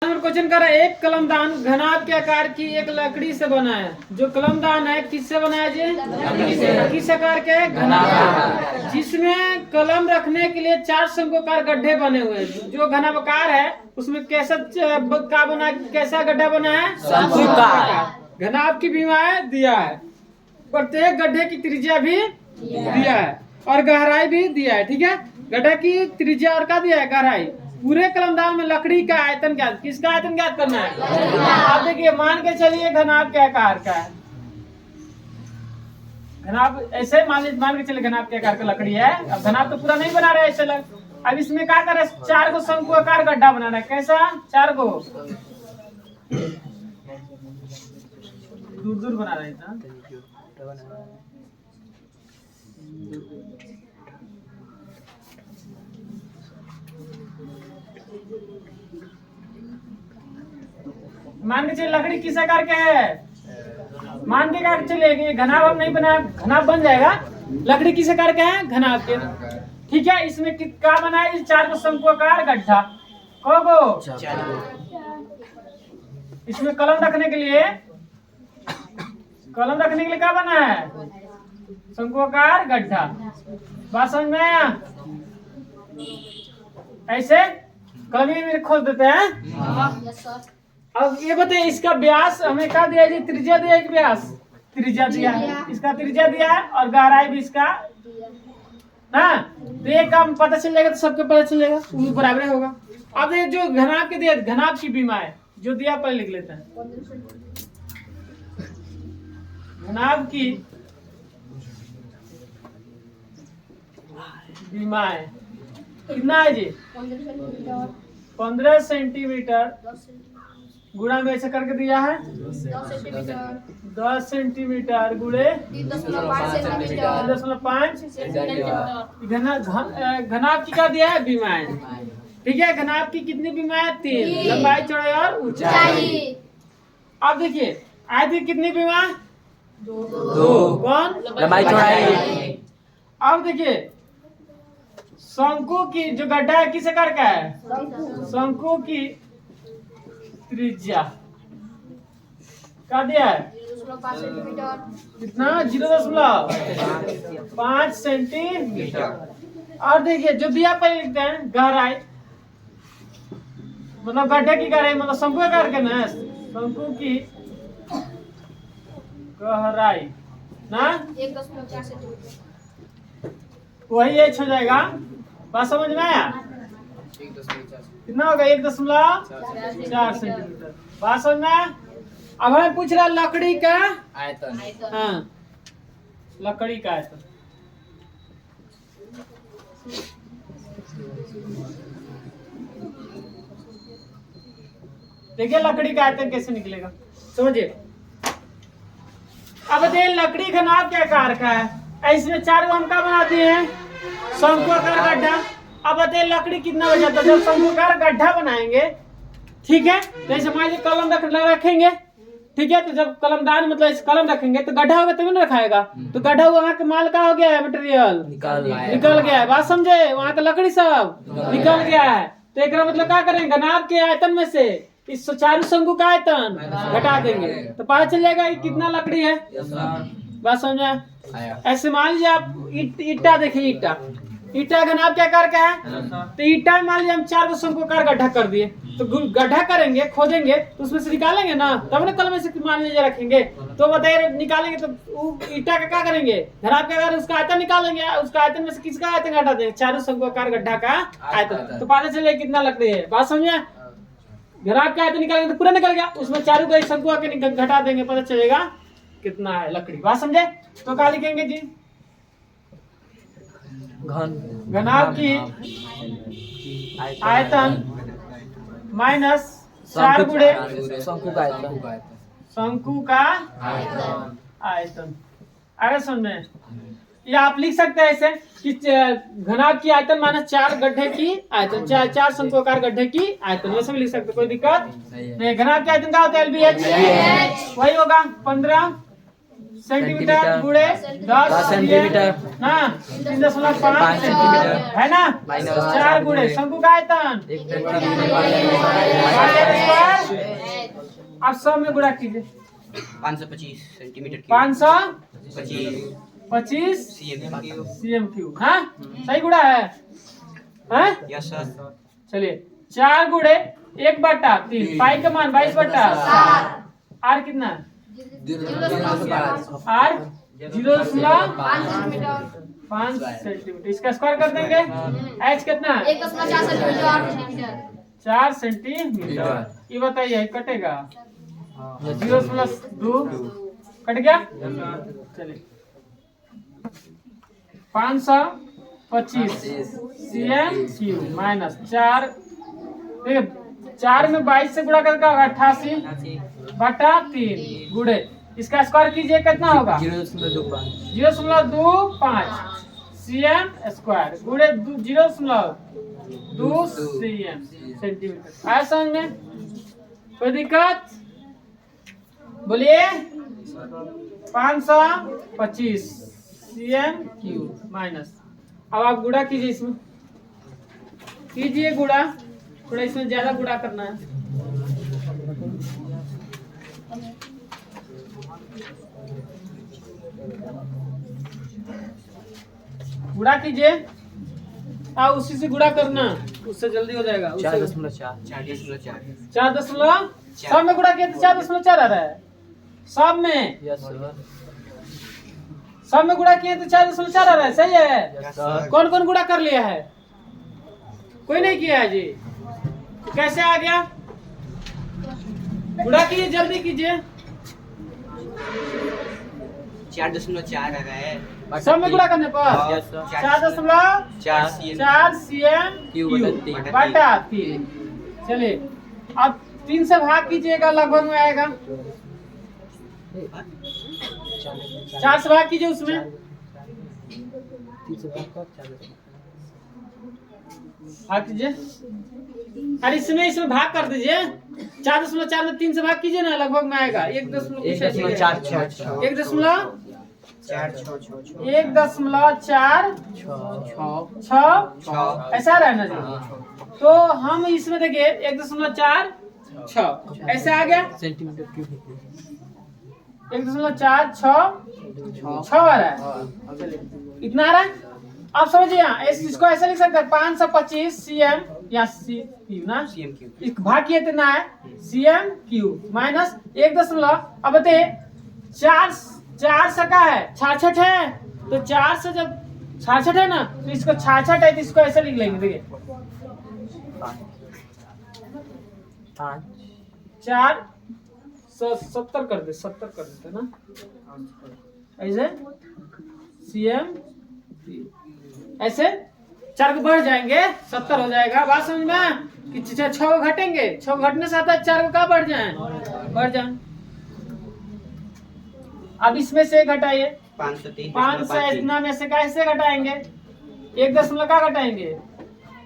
Question कर रहा है, एक कलमदान घनाभ के आकार की एक लकड़ी से बना है। जो कलमदान है किससे बना है जी? किस आकार के? घनाभ। जिसमें कलम रखने के लिए 4 शंक्वाकार गड्ढे बने हुए हैं। जो घनाभाकार है उसमें कैसा का बना, कैसा गड्ढा बना है? शंक्वाकार। घनाभ की विमाएं दिया है, प्रत्येक गड्ढे की त्रिज्या भी दिया है और गहराई भी दिया है। ठीक है, गड्ढे की त्रिज्या और क्या दिया है? गहराई। पूरे कलमदान में लकड़ी का आयतन क्या, किसका आयतन ज्ञात करना है? आप देखिए, मान के चलिए घनाभ के आकार का है। घनाभ ऐसे मान के चलिए घनाभ के आकार का लकड़ी है। अब घनाभ तो पूरा नहीं बना रहे ऐसे लग। अब इसमें क्या करे? 4 को शंक्वाकार गड्ढा बनाना है। कैसा? 4 को दूर दूर बना रहे हैं। मान के चलिए लकड़ी किस आकार के है? मान के क्या चलेगी? घनाभ हम नहीं बनाया, घनाभ बन जाएगा। लकड़ी किस आकार के है? घनाभ के। ठीक है, इसमें क्या बना है? 4 को शंक्वाकार गड्ढा। को इसमें कलम रखने के लिए क्या बना है? शंक्वाकार गड्ढा। बात समझ में आया? ऐसे कलमी में खोल देते हैं। अब ये बताइए, इसका व्यास हमें क्या दिया जी? त्रिज्या दिया है। व्यास त्रिज्या दिया है, इसका त्रिज्या दिया है और गहराई भी इसका ना। तो ये काम पता चल जाएगा तो सबको पता चलेगा, वो बराबर होगा। अब ये जो घनाभ के दिया, घनाभ की विमा है जो दिया, पहले लिख लेते हैं। घनाभ की विमा है कितना है जी? 15 सेंटीमीटर गुणा में ऐसे करके दिया है 10 सेंटीमीटर गुणे 3.5 घनाभ की क्या दिया है? विमाएं। ठीक है, घनाभ की कितनी विमाएं? 3, लंबाई, चौड़ाई और ऊंचाई। अब देखिए आयत कितनी विमा? 2। कौन? लंबाई, चौड़ाई। अब देखिए शंकु की जो गड्ढा है किस आकार का है? शंकु की त्रिज्या क्या दिया है? कितना? 0.5 सेंटीमीटर। और देखिए जो दिया पहले लिखते हैं गहराई, मतलब गड्ढे की गहराई, मतलब शंकु आकार के ना, शंकु की गहराई ना 1.4 सेंटीमीटर। वही एच हो जाएगा। बात समझ में आया? कितना होगा? 1.4 सेंटीमीटर। बात समझ में आया? अब हमें पूछ रहा लकड़ी का आयतन। हाँ, लकड़ी का आयतन। देखिए लकड़ी का आयतन कैसे निकलेगा, समझिए। अब देखिए लकड़ी घनाभ के आकार का है, इसमें 4 को हम क्या बना दिए हैं? शंक्वाकार गड्ढा। अब बताइए लकड़ी कितना बचा? तो जब शंक्वाकार गड्ढा बनाएंगे, ठीक है, जैसे मान लीजिए कलम रखेंगे, ठीक है, तो जब कलमदान मतलब इस कलम रखेंगे तो गड्ढा होगा तभी ना रखाएगा। तो गड्ढा वहाँ का माल का हो गया है, मटेरियल निकल गया है। बात समझे? वहाँ का लकड़ी सब निकल गया है। तो एक मतलब क्या करेंगे? घनाभ के आयतन में से इस 4 शंकु का आयतन घटा देंगे तो पता चल जाएगा कितना लकड़ी है। बात समझे? ऐसे मान लीजिए आप ईटा देखिए, ईटा घनाभ के आकार का है, तो ईटा में मान लीजिए हम 4 को शंक्वाकार गड्ढा कर दिए, तो गड्ढा करेंगे, खोदेंगे, तो उसमें से निकालेंगे ना, तब ना कलम में से मान लीजिए रखेंगे। तो बताइए निकालेंगे तो ईटा का क्या करेंगे? घनाभ के आकार उसका आयतन निकालेंगे, उसका आयतन में से किसका आयतन घटा देंगे? 4 शंक्वाकार गड्ढा का आयतन, तो पता चले कितना लकड़ी है। बात समझे? घनाभ का आयतन निकालेंगे तो पूरा निकल गया, उसमें 4 को शंकु के घटा देंगे, पता चलेगा कितना है लकड़ी। बात समझे? तो क्या लिखेंगे जी? घनाभ की आयतन माइनस 4 गुणे शंकु का आयतन। शंकु का आयतन। अरे समझ में? या आप लिख सकते हैं ऐसे कि घनाभ की आयतन माइनस 4 गड्ढे की आयतन, 4 शंक्वाकार गड्ढे की आयतन, वैसे भी लिख सकते, कोई दिक्कत नहीं। घनाभ की आयतन क्या होता है? LBH। वही होगा 15 सेंटीमीटर गुणे 10 सेंटीमीटर ना 3.5 सेंटीमीटर है ना। 4 गुणे शंकु का आयतन अब 100 में गुणा कीजिए। 525 centimetre cube 525 cm cm cube. हाँ सही गुणा है। हाँ यस सर। चलिए 4 गुणे 1/3 पाई का मान 22/7। आर कितना है? Are 0.5 centimetre. इसका स्क्वायर कर देंगे। एच कितना है? 4 सेंटीमीटर। ये बताइए कटेगा? 0.2 कट गया। चलिए 525 cm क्यूब माइनस 4 देखिए 4 में 22 से गुणा करके 88/3 गुणे इसका स्क्वायर कीजिए कितना होगा? 0.25 cm स्क्वायर गुणे 0.2 cm सेंटीमीटर। आया समझ में? कोई दिक्कत? बोलिए 525 cm क्यूब माइनस। अब आप गुणा कीजिए इसमें, कीजिए गुणा। थोड़ा इसमें ज्यादा गुणा करना है। गुणा कीजिए। उसी से गुणा करना, उससे जल्दी हो जाएगा। 4.4 सब में गुणा किया तो 4.4 आ रहा है। सब में सब में गुणा किए तो 4.4 आ रहा है। सही है। कौन कौन गुणा कर लिया है? कोई नहीं किया है जी। कैसे आ गया? गुणा कीजिए, जल्दी कीजिए। 4.4 आ रहा है। सब में गुणा करने पर 4.4 cm क्यूब/3। चलिए अब 3 से भाग कीजिएगा, लगभग में आएगा। 4 से भाग कीजिए उसमें। भाग कीजिए। अरे इसमें भाग कर दीजिए। 4.4 में 3 से भाग कीजिए ना, लगभग में आएगा 1.4 ऐसा रहा ना जी। तो हम इसमें देखिए 1.46 ऐसे आ गया सेंटीमीटर क्यूब 1.46 आ रहा है। इतना आ रहा है। आप समझिए इसको ऐसे लिख सकते हैं 525 cm या सी क्यूब ना cm क्यूब इस भाग किए कितना है cm क्यूब माइनस 1. अब बताइए 4 सका है 66 है। तो 4 से जब 66 है ना तो इसको 66 है तो इसको ऐसे लिख लेंगे। देखिए 470 कर दे 70 कर देते ना ऐसे cm ऐसे 4 को बढ़ जाएंगे 70 हो जाएगा। बात समझ में कि 6 घटेंगे 6 घटने से आता है 4 को कहाँ बढ़ जाए अब इसमें से घटाइए 5 से इतना में से कैसे घटाएंगे 1 का घटाएंगे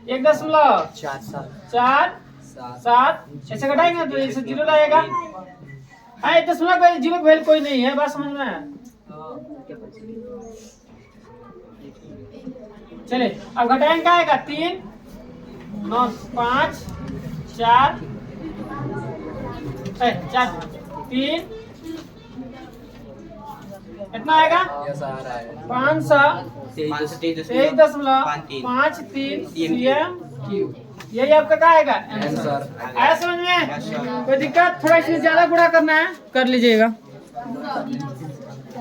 1.47 ऐसे घटाएंगे तो इसे 0 रहेगा। 0 वैल्यू कोई नहीं है। बात समझ में चलिए अब घटाएंगे क्या आएगा 3 9 5 4 3 कितना आएगा 523.53 cm क्यूब। यही आपका क्या आएगा आंसर। आया समझ में? कोई दिक्कत? थोड़ा इसमें ज्यादा गुणा करना है कर लीजिएगा।